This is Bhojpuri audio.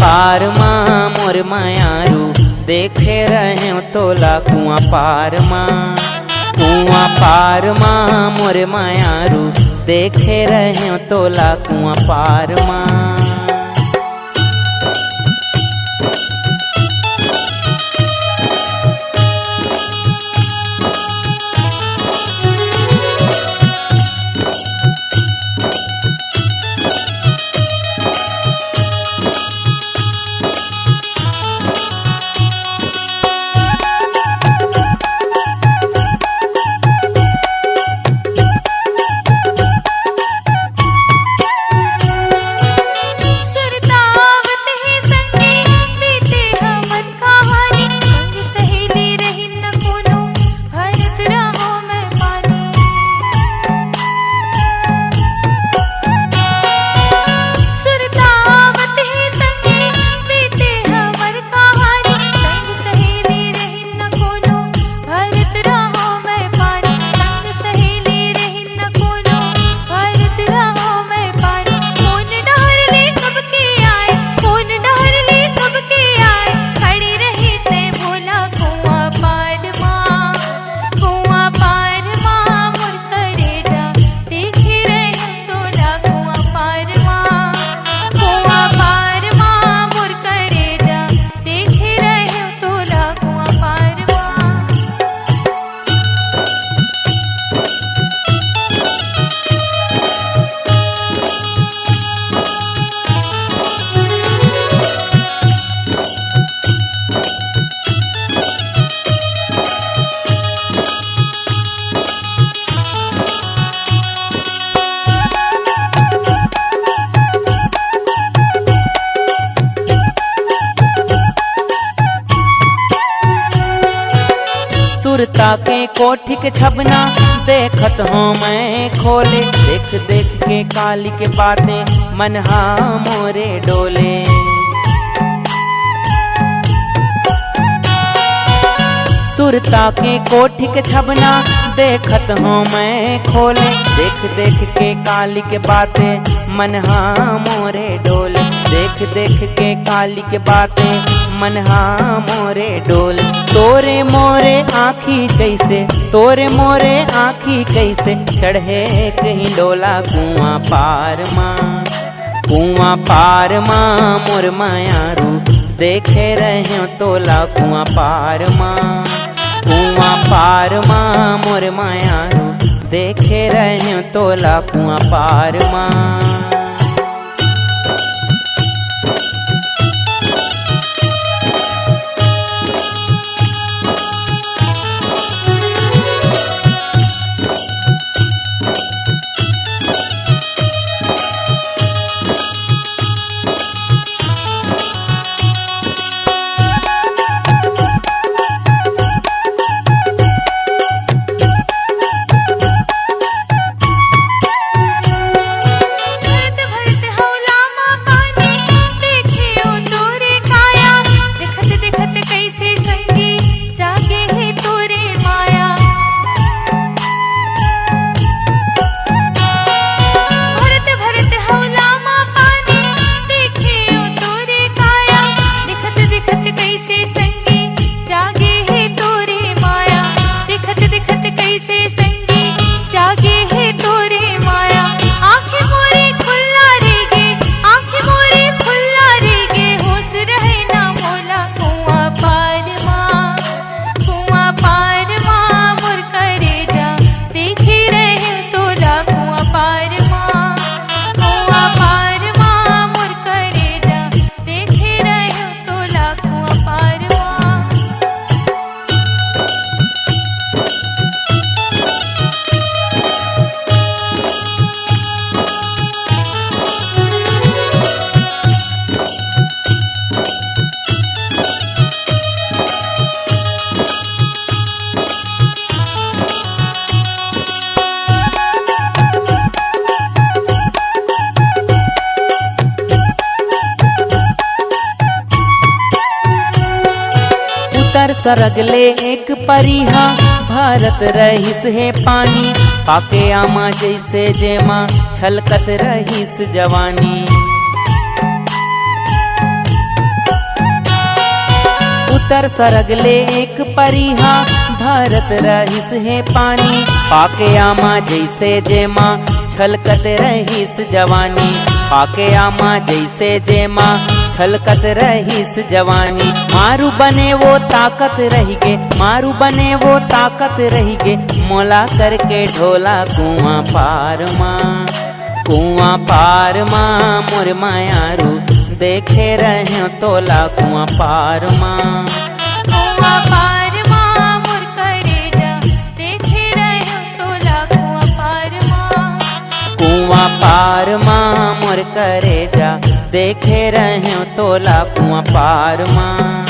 पार माँ मोर मायारू देखे रहे तोला कुआं पार माँ। कुआं पार माँ मोर मायारू देखे रहे तोला कुआं पार माँ। सुरता के कोठी के छबना देखत हूँ मैं खोले। देख देख के काली के बातें मनहा मोरे डोले। सुरता के कोठी के छबना देखत हूँ मैं खोले। देख देख के काली के बातें मनहा मोरे डोले। देख देख के काली के बातें मनहा मोरे डोले। तोरे मोरे आँखी कैसे, तोरे मोरे आँखी कैसे चढ़े कहीं डोला कुआं पार माँ। कुआं पार माँ मोर मायारू देखे रहे तोला कुआं पार माँ। कुआं पार माँ मोर मायारू देखे रहे तोला कुआं पार माँ। सरगले एक परिहा भारत रहीस है पानी। पाके आमा जैसे जेमा छलकत रहीस जवानी। भीतर सरगले एक परिहा धरत रहिस है पानी। पाके आमा जैसे जेमा छलकत रहिस जवानी। पाके आमा जैसे जेमा छलकत रहिस जवानी। मारू बने वो ताकत रही गे, मारू बने वो ताकत रही गे, मोला करके ढोला कुआं पार माँ। कुआं पार माँ मोर मायारू देखे रहे तोला कुआं पार माँ। कुआं पार माँ मोर करेजा देखे रहे तोला कुआं पार माँ। कुआं पार माँ मोर करेजा देखे रहे तोला कुआं पार माँ।